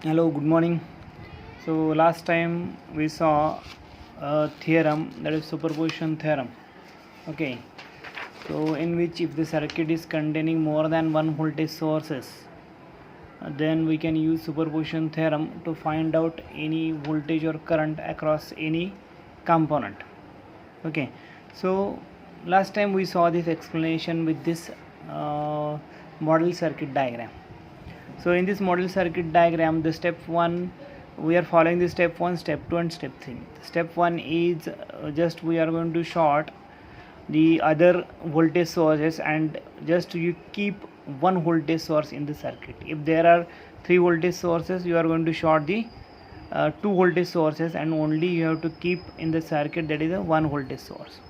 Hello, good morning. So last time we saw a theorem, that is superposition theorem. Okay, so in which if the circuit is containing more than one voltage sources, then we can use superposition theorem to find out any voltage or current across any component. Okay, so last time we saw this explanation with this model circuit diagram. So in this model circuit diagram, the step 1, we are following the step 1, step 2 and step 3. Step 1 is just we are going to short the other voltage sources, and just you keep one voltage source in the circuit. If there are 3 voltage sources, you are going to short the 2 voltage sources, and only you have to keep in the circuit that is a 1 voltage source.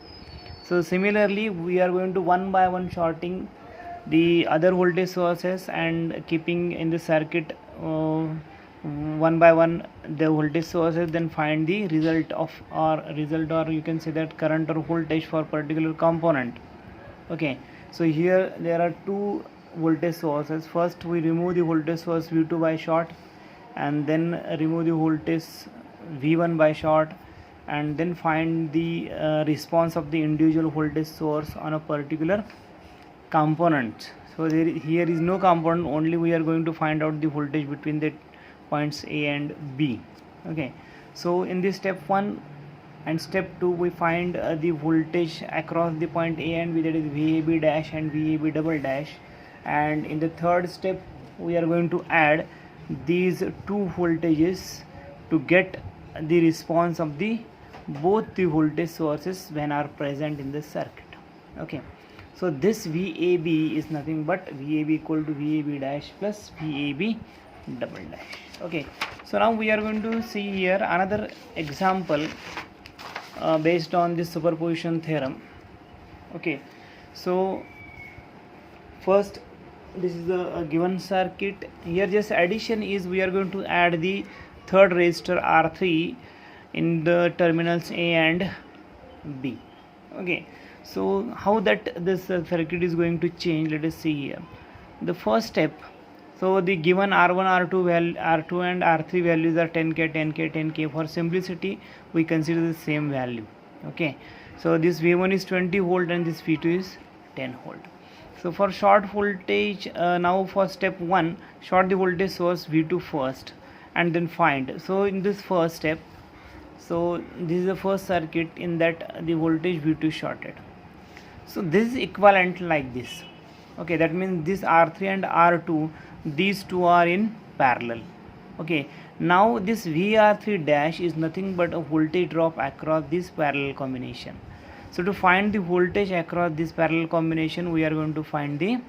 So similarly, we are going to one by one shorting the other voltage sources and keeping in the circuit one by one the voltage sources, then find the result or you can say that current or voltage for particular component. Okay, so here there are 2 voltage sources. First we remove the voltage source V2 by short, and then remove the voltage V1 by short, and then find the response of the individual voltage source on a particular component. So here is no component, only we are going to find out the voltage between the points A and B. Okay, so in this step 1 and step 2 we find the voltage across the point A and B, that is VAB dash and VAB double dash, and in the third step we are going to add these 2 voltages to get the response of the both the voltage sources when are present in the circuit. Okay, so this VAB is nothing but VAB equal to VAB dash plus VAB double dash. Okay, so now we are going to see here another example based on this superposition theorem. Okay, so first this is the given circuit. Here just addition is we are going to add the third resistor R3 in the terminals A and B. Okay, so how that this circuit is going to change, let us see here. The first step, so the given R1, R2 and R3 values are 10k, 10k, 10k. For simplicity we consider the same value. Okay, so this V1 is 20 volt and this V2 is 10 volt. So for short voltage, now for step 1, short the voltage source V2 first and then find. So in this first step, so this is the first circuit in that the voltage V2 shorted. So this is equivalent like this. Okay, that means this R3 and R2, these two are in parallel. Okay, now this VR3 dash is nothing but a voltage drop across this parallel combination. So to find the voltage across this parallel combination, we are going to find the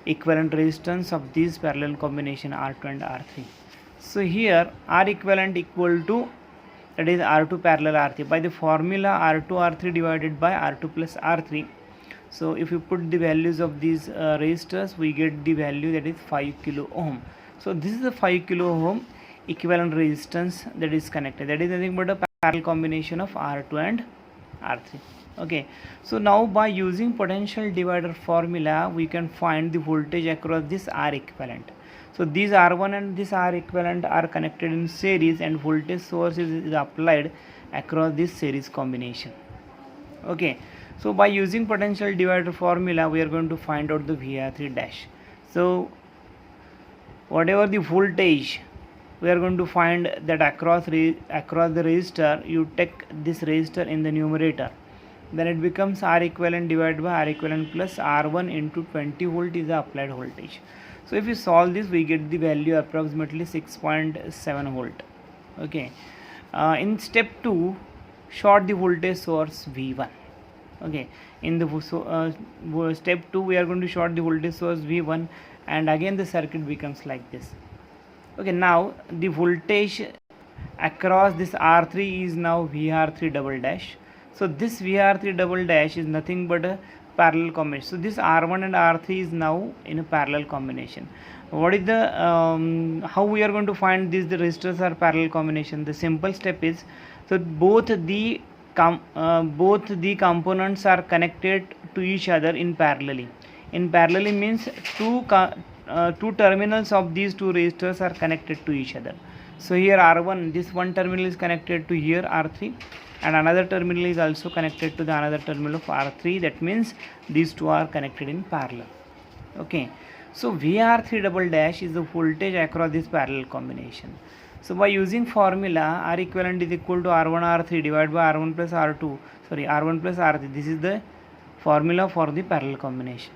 equivalent resistance of this parallel combination R2 and R3. So here R equivalent equal to, that is R2 parallel R3, by the formula R2 R3 divided by R2 plus R3. So if you put the values of these resistors, we get the value that is 5 kilo ohm. So this is the 5 kilo ohm equivalent resistance that is connected. That is nothing but a parallel combination of R2 and R3. Okay, so now by using potential divider formula, we can find the voltage across this R equivalent. So these R1 and this R equivalent are connected in series, and voltage source is applied across this series combination. Okay, so by using potential divider formula, we are going to find out the VR3 dash. So whatever the voltage, we are going to find that across the resistor, you take this resistor in the numerator, then it becomes R equivalent divided by R equivalent plus R1 into 20 volt is the applied voltage. So if you solve this, we get the value approximately 6.7 volt. Okay, in step 2, short the voltage source V1. Okay, in the step 2 we are going to short the voltage source V1, and again the circuit becomes like this. Okay, now the voltage across this R3 is now VR3 double dash. So this VR3 double dash is nothing but a parallel combination. So this R1 and R3 is now in a parallel combination. What is the how we are going to find these the resistors are parallel combination? The simple step is, so both the components are connected to each other in parallelly. In parallelly means two terminals of these two resistors are connected to each other. So here R1, this one terminal is connected to here R3, and another terminal is also connected to the another terminal of R3. That means these two are connected in parallel. Okay, so VR3 double dash is the voltage across this parallel combination. So by using formula, R equivalent is equal to R1 R3 divided by R1 plus R2, sorry, R1 plus R3. This is the formula for the parallel combination.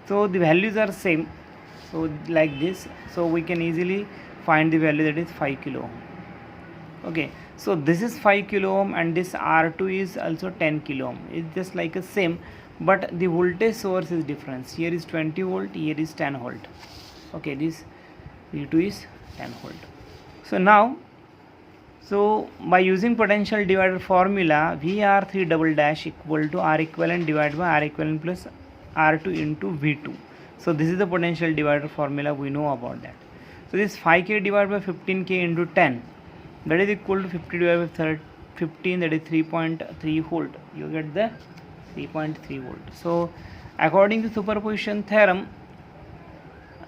So the values are same, so like this. So we can easily find the value, that is 5 kilo ohm. Okay, so this is 5 kilo ohm and this R2 is also 10 kilo ohm. It's just like a same, but the voltage source is different. Here is 20 volt, here is 10 volt. Okay, this V2 is 10 volt. So now, so by using potential divider formula, VR3 double dash equal to R equivalent divided by R equivalent plus R2 into V2. So this is the potential divider formula, we know about that. So this 5k divided by 15k into 10, that is equal to 50 divided by 15, that is 3.3 volt. You get the 3.3 volt. So according to superposition theorem,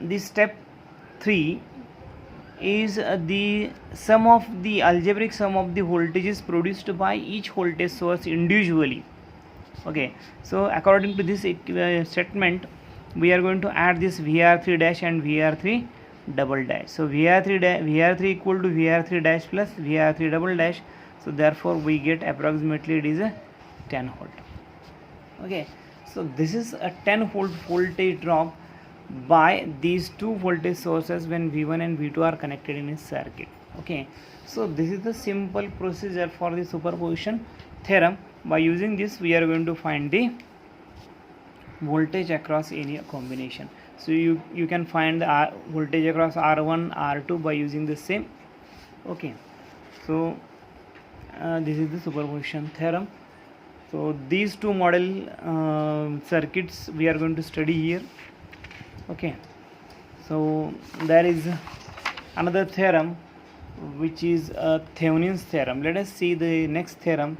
this step 3 is the sum of the algebraic sum of the voltages produced by each voltage source individually. Okay, so according to this statement, we are going to add this VR3 dash and VR3 double dash. So VR3 equal to VR3 dash plus VR3 double dash. So therefore we get approximately it is a 10 volt. Okay, so this is a 10 volt voltage drop by these two voltage sources when V1 and V2 are connected in a circuit. Okay, so this is the simple procedure for the superposition theorem. By using this, we are going to find the voltage across any combination. So you can find the voltage across R1, R2 by using the same. Okay, so this is the superposition theorem. So these two model circuits we are going to study here. Okay, so there is another theorem which is Thevenin's theorem. Let us see the next theorem,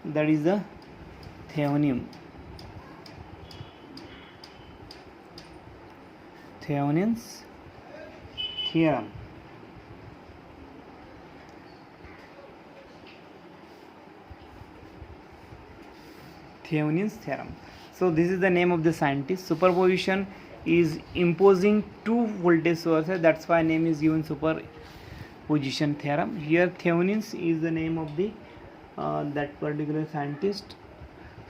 that is the Thevenin's theorem. Thevenin's theorem. So this is the name of the scientist. Superposition is imposing two voltage sources, that's why name is given superposition theorem. Here Thevenin's is the name of the that particular scientist.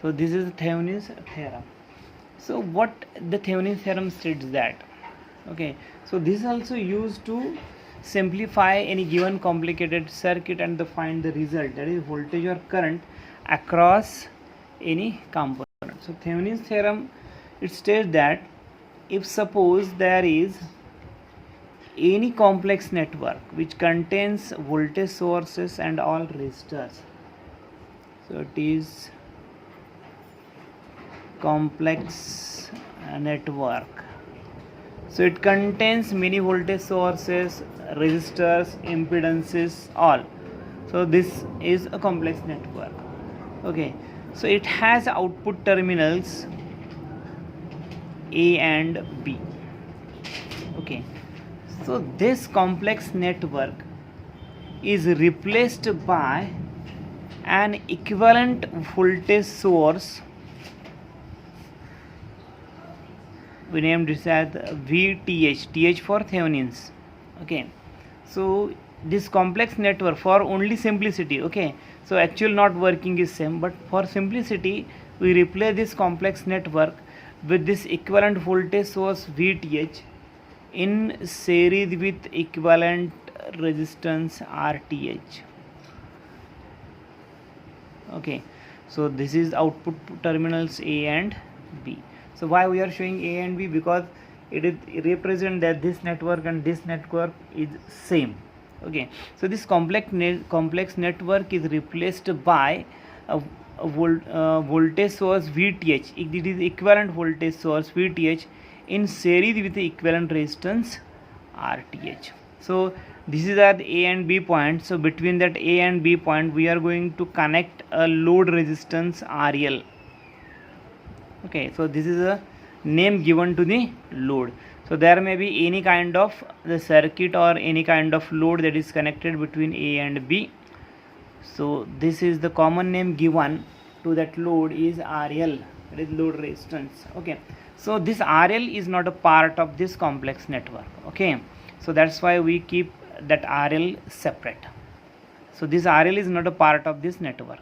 So this is Thevenin's theorem. So what the Thevenin's theorem states that, okay, so this is also used to simplify any given complicated circuit and to find the result, that is voltage or current across any component. So Thevenin's theorem, it states that if suppose there is any complex network which contains voltage sources and all resistors, so it is complex network, so it contains many voltage sources, resistors, impedances, all. So this is a complex network. Okay, so it has output terminals A and B. Okay, so this complex network is replaced by an equivalent voltage source. We named this as VTH, TH for Thevenin's. Okay, so this complex network, for only simplicity, okay, so actual not working is same, but for simplicity we replace this complex network with this equivalent voltage source VTH in series with equivalent resistance RTH. Okay, so this is output terminals A and B. So why we are showing A and B? Because it represent that this network and this network is same. Okay, so this complex network is replaced by a voltage source VTH. It is equivalent voltage source VTH in series with the equivalent resistance RTH. So this is at A and B point. So between that A and B point we are going to connect a load resistance RL. Okay, so this is a name given to the load. So there may be any kind of the circuit or any kind of load that is connected between A and B. So this is the common name given to that load is RL, that is load resistance. Okay, so this RL is not a part of this complex network. Okay, so that's why we keep that RL separate. So this RL is not a part of this network.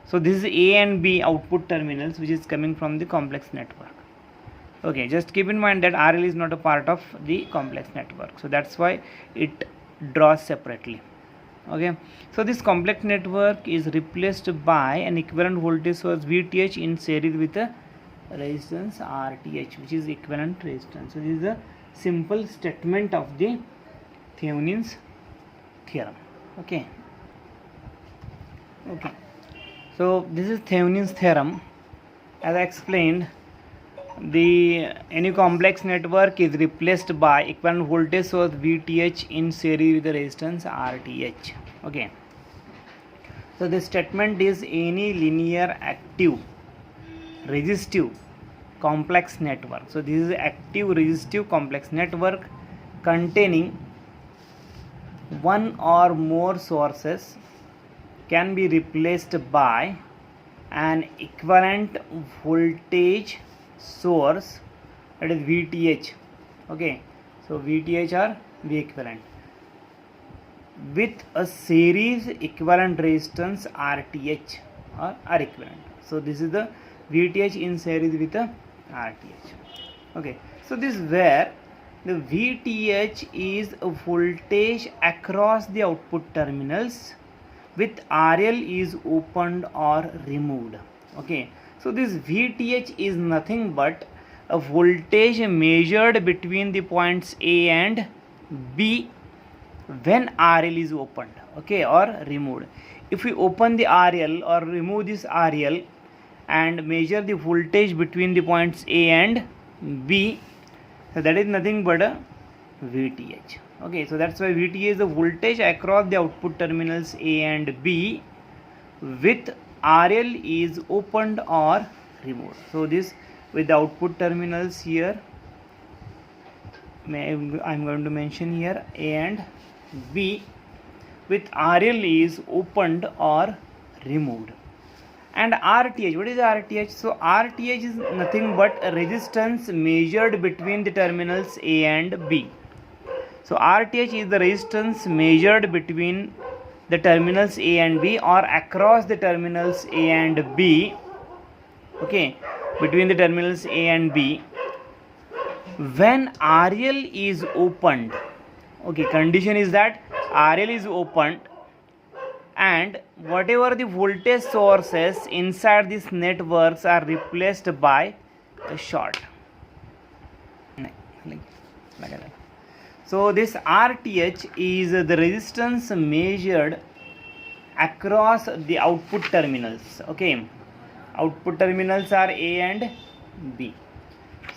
So this is A and B output terminals which is coming from the complex network. Okay, just keep in mind that RL is not a part of the complex network, so that's why it draws separately. Okay, so this complex network is replaced by an equivalent voltage source VTH in series with a resistance RTH, which is equivalent resistance. So this is a simple statement of the Thevenin's theorem. Okay, so this is Thevenin's theorem. As I explained, any complex network is replaced by equivalent voltage source VTH in series with the resistance RTH. Okay, so the statement is any linear active resistive complex network. So this is active resistive complex network containing one or more sources can be replaced by an equivalent voltage source, that is VTH. Okay, so VTH or V equivalent with a series equivalent resistance RTH or R equivalent. So this is the VTH in series with a RTH. Okay, so this is where the VTH is a voltage across the output terminals with RL is opened or removed. Okay, so this VTH is nothing but a voltage measured between the points A and B when RL is opened, okay, or removed. If we open the RL or remove this RL and measure the voltage between the points A and B, so that is nothing but a VTH. Okay, so that's why VTH is the voltage across the output terminals A and B with RL is opened or removed. So this with the output terminals here, I'm going to mention here A and B with RL is opened or removed. And RTH, what is RTH? So RTH is nothing but a resistance measured between the terminals A and B. So RTH is the resistance measured between the terminals A and B or across the terminals A and B. Okay, between the terminals A and B when RL is opened. Okay, condition is that RL is opened and whatever the voltage sources inside these networks are replaced by a short. So this RTH is the resistance measured across the output terminals. Okay, output terminals are A and B.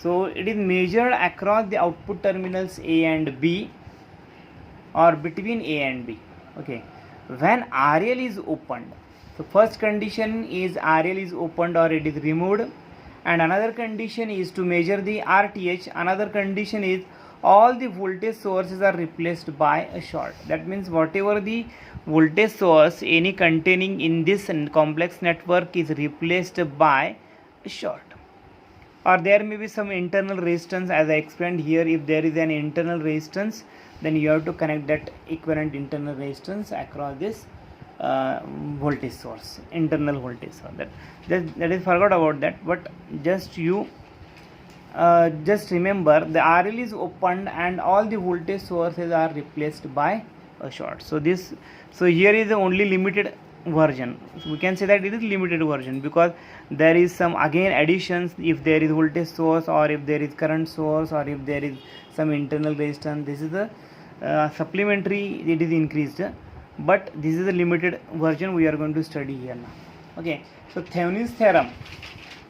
So it is measured across the output terminals A and B or between A and B. Okay, when RL is opened, so first condition is RL is opened or it is removed, and another condition is to measure the RTH. Another condition is all the voltage sources are replaced by a short. That means whatever the voltage source any containing in this complex network is replaced by a short. Or there may be some internal resistance, as I explained here. If there is an internal resistance, then you have to connect that equivalent internal resistance across this voltage source, internal voltage source. That is forgot about that, but just you just remember the RL is opened and all the voltage sources are replaced by a short. So here is the only limited version. So we can say that it is limited version because there is some again additions if there is voltage source or if there is current source or if there is some internal resistance. This is the supplementary, it is increased, but this is the limited version we are going to study here now. Okay, so Thevenin's theorem.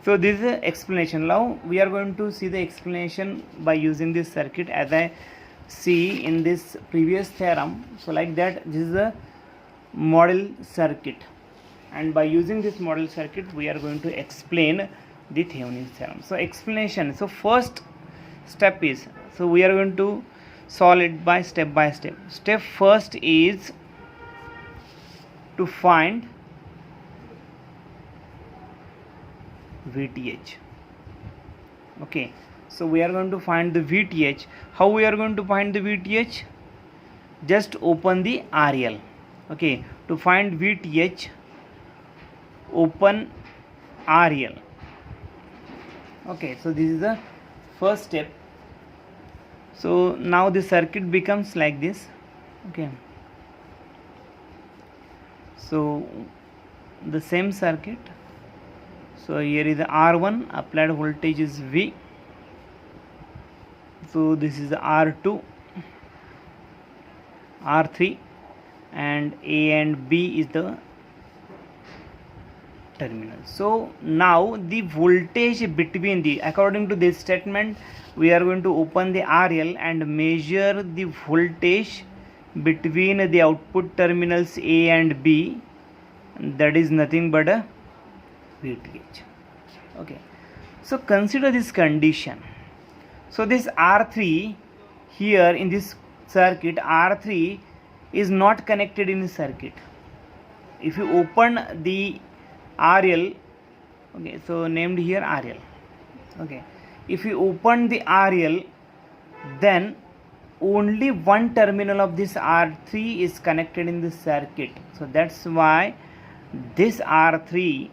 So this is the explanation. Now we are going to see the explanation by using this circuit as I see in this previous theorem. So like that, this is a model circuit, and by using this model circuit we are going to explain the Thevenin's theorem. So explanation. So first step is, So we are going to solve it by step. Step first is to find VTH. Okay, so we are going to find the VTH. How we are going to find the VTH? Just open the RL. Okay, to find VTH, open RL. Okay, so this is the first step. So now the circuit becomes like this. Okay, so the same circuit. So here is the R1, applied voltage is V. So this is the R2, R3, and A and B is the terminal. So now the voltage between the, according to this statement, we are going to open the RL and measure the voltage between the output terminals A and B, that is nothing but a VTH. Okay, so consider this condition. So this R3 here in this circuit, R3 is not connected in the circuit. If you open the RL, okay, so named here RL. Okay, if you open the RL, then only one terminal of this R3 is connected in the circuit. So that's why this R3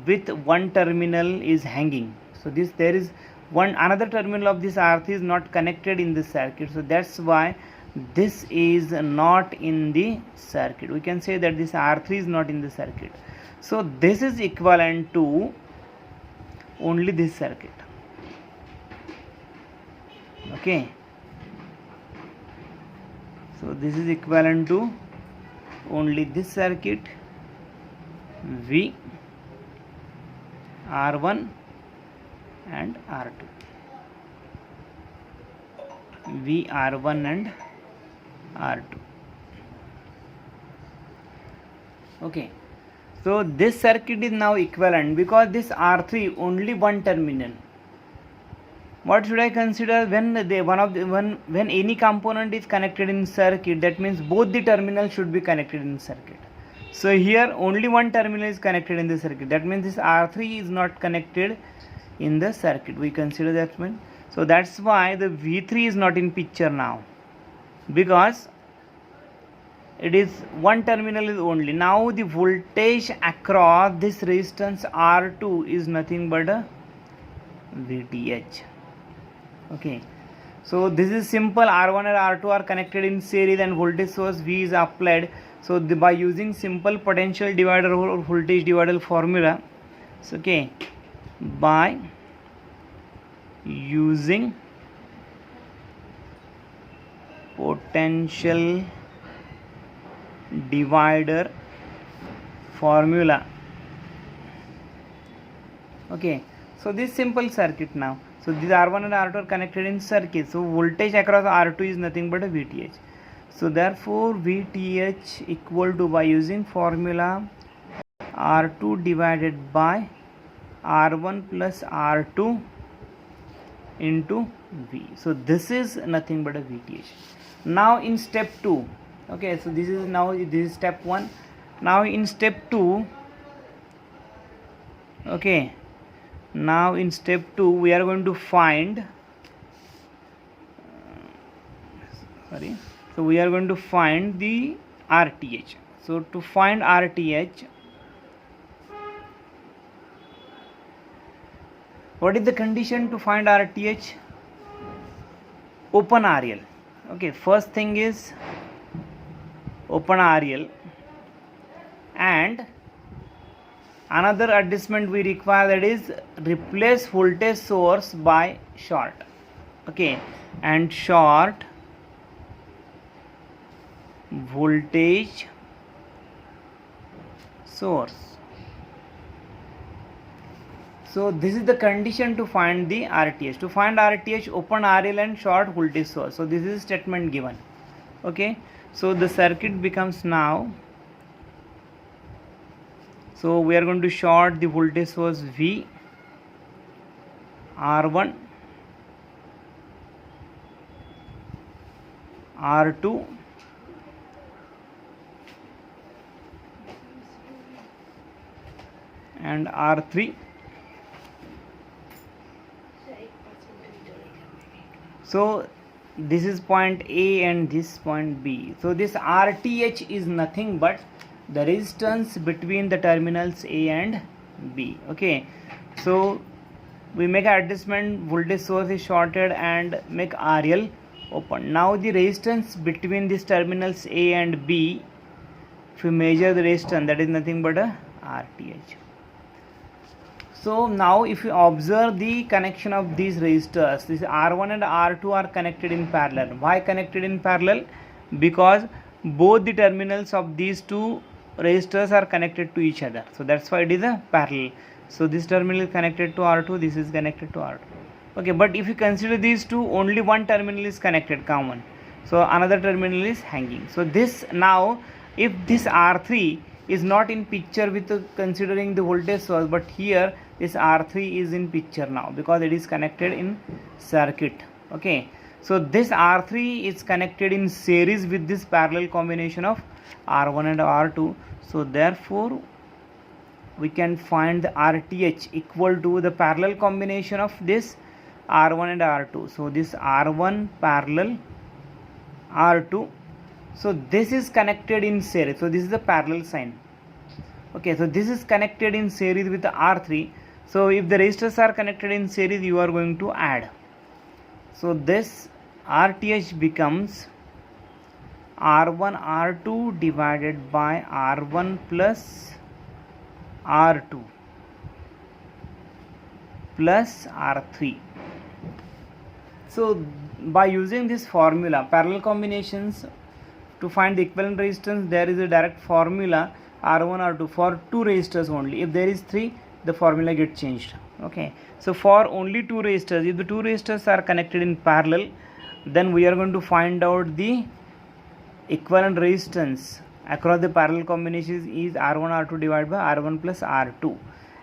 with one terminal is hanging. So this, there is one another terminal of this R3 is not connected in the circuit. So that's why this is not in the circuit. We can say that this R3 is not in the circuit. So this is equivalent to only this circuit. Okay, so this is equivalent to only this circuit, V, R1 and R2, V, R1 and R2. Okay, so this circuit is now equivalent because this R3 only one terminal. What should I consider when when any component is connected in circuit? That means both the terminals should be connected in circuit. So here only one terminal is connected in the circuit. That means this R3 is not connected in the circuit. We consider that one. So that's why the V3 is not in picture now, because it is one terminal is only. Now the voltage across this resistance R2 is nothing but a VTH. Okay, so this is simple. R1 and R2 are connected in series and voltage source V is applied. So by using simple potential divider or voltage divider formula, so okay, by using potential divider formula. Okay, so this simple circuit now. So these R1 and R2 are connected in circuit. So voltage across R2 is nothing but a VTH. So therefore VTH equal to, by using formula, R2 divided by R1 plus R2 into V. So this is nothing but a VTH. Now in step 2, okay, so this is step 1. Now in step 2, okay, now in step 2 we are going to find so we are going to find the RTH. So to find RTH, what is the condition to find RTH? Open RL. Okay, first thing is open RL, and another adjustment we require, that is replace voltage source by short. Okay, and short voltage source. So this is the condition to find the RTH. To find RTH, open RL and short voltage source. So this is statement given. Okay, so the circuit becomes now, so we are going to short the voltage source V, R1 R2 and R3. So this is point A and this point B. So this RTH is nothing but the resistance between the terminals A and B. Okay, so we make an adjustment, voltage source is shorted and make RL open. Now the resistance between these terminals A and B, if we measure the resistance, that is nothing but a RTH. So now if you observe the connection of these resistors, this R1 and R2 are connected in parallel. Why connected in parallel? Because both the terminals of these two resistors are connected to each other. So that's why it is a parallel. So this terminal is connected to R2, this is connected to R2. Okay, but if you consider these two, only one terminal is connected, common. So another terminal is hanging. So this now, if this R3 is not in picture with considering the voltage source, but here this R3 is in picture now because it is connected in circuit. Okay, so this R3 is connected in series with this parallel combination of R1 and R2. So therefore we can find the RTH equal to the parallel combination of this R1 and R2. So this R1 parallel R2. So this is connected in series. So this is the parallel sign. Okay, so this is connected in series with the R3. So if the resistors are connected in series, you are going to add. So this RTH becomes R1 R2 divided by R1 plus R2 plus R3. So by using this formula, parallel combinations, to find the equivalent resistance, there is a direct formula R1 R2 for two resistors only. If there is three, the formula gets changed. Okay, so for only two resistors, if the two resistors are connected in parallel, then we are going to find out the equivalent resistance across the parallel combinations is R1 R2 divided by R1 plus R2,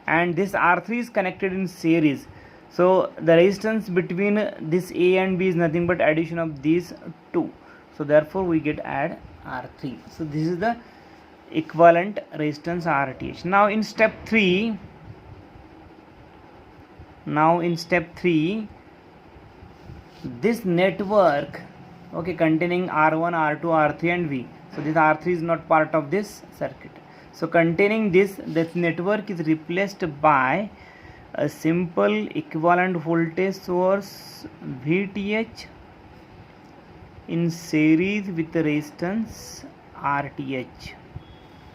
and this R3 is connected in series. So the resistance between this A and B is nothing but addition of these two. So therefore we get add R3. So this is the equivalent resistance RTH. Now in step 3, this network, okay, containing R1, R2, R3 and V. So this R3 is not part of this circuit. So containing this network is replaced by a simple equivalent voltage source VTH in series with the resistance RTH.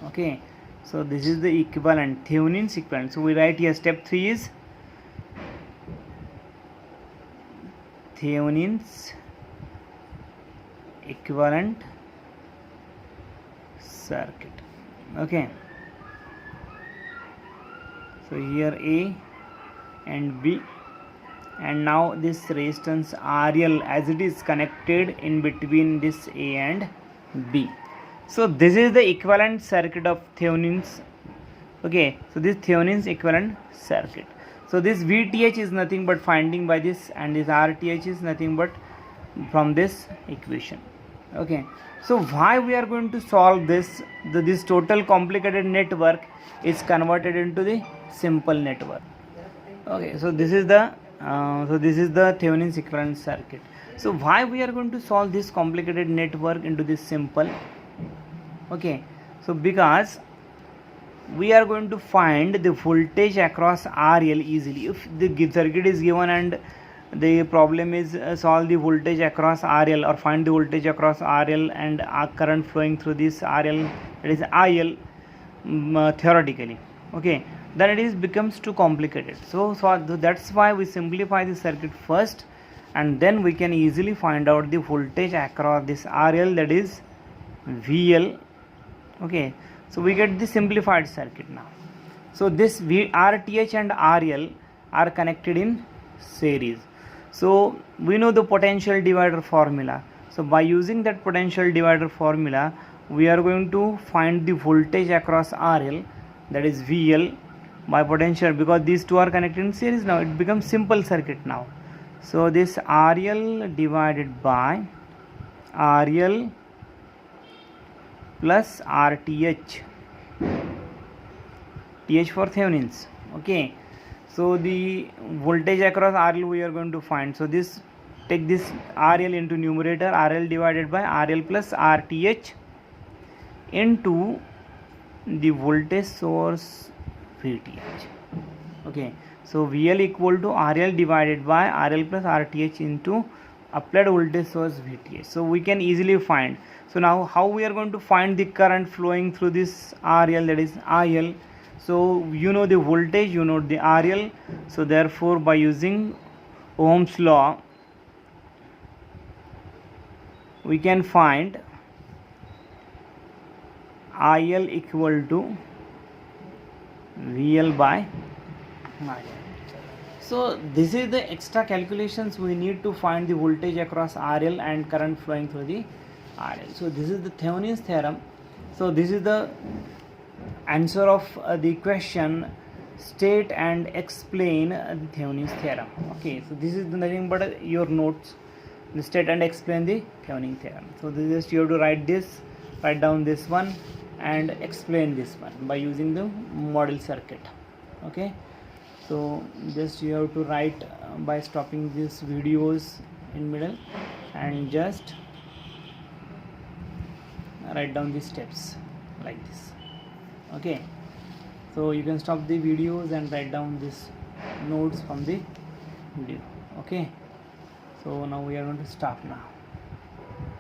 Okay, so this is the equivalent, Thevenin's equivalent. So we write here step 3 is Thevenin's equivalent circuit. Okay, so here A and B, and now this resistance RL as it is connected in between this A and B. So this is the equivalent circuit of Thevenin's. Okay, so this Thevenin's equivalent circuit. So this VTH is nothing but finding by this, and this RTH is nothing but from this equation. Okay, so why we are going to solve this? This total complicated network is converted into the simple network. Okay, so this is the Thevenin's equivalent circuit. So why we are going to solve this complicated network into this simple? Okay, so because we are going to find the voltage across RL easily. If the circuit is given and the problem is solve the voltage across RL or find the voltage across RL and current flowing through this RL, that is IL, theoretically, okay, then it becomes too complicated. So that's why we simplify the circuit first, and then we can easily find out the voltage across this RL, that is VL. Okay, so we get the simplified circuit now. So this RTH and RL are connected in series. So we know the potential divider formula. So by using that potential divider formula, we are going to find the voltage across RL, that is VL, by potential, because these two are connected in series. Now it becomes simple circuit now. So this RL divided by RL plus RTH, TH for Thevenins. Okay, so the voltage across RL we are going to find. So this, take this RL into numerator, RL divided by RL plus RTH into the voltage source VTH. Okay, so VL equal to RL divided by RL plus RTH into applied voltage source VTH. So we can easily find. So now how we are going to find the current flowing through this RL, that is IL. So you know the voltage, you know the RL. So therefore by using Ohm's law we can find IL equal to VL by RL. So this is the extra calculations we need to find the voltage across RL and current flowing through the RL. So this is the Thevenin's theorem. So this is the answer of the question, state and explain the Thevenin's theorem. Okay, so this is nothing but your notes, the state and explain the Thevenin theorem. So this is just you have to write down this one and explain this one by using the model circuit. Okay, so just you have to write by stopping these videos in middle and just write down the steps like this. Okay, so you can stop the videos and write down these notes from the video. Okay, so now we are going to stop now.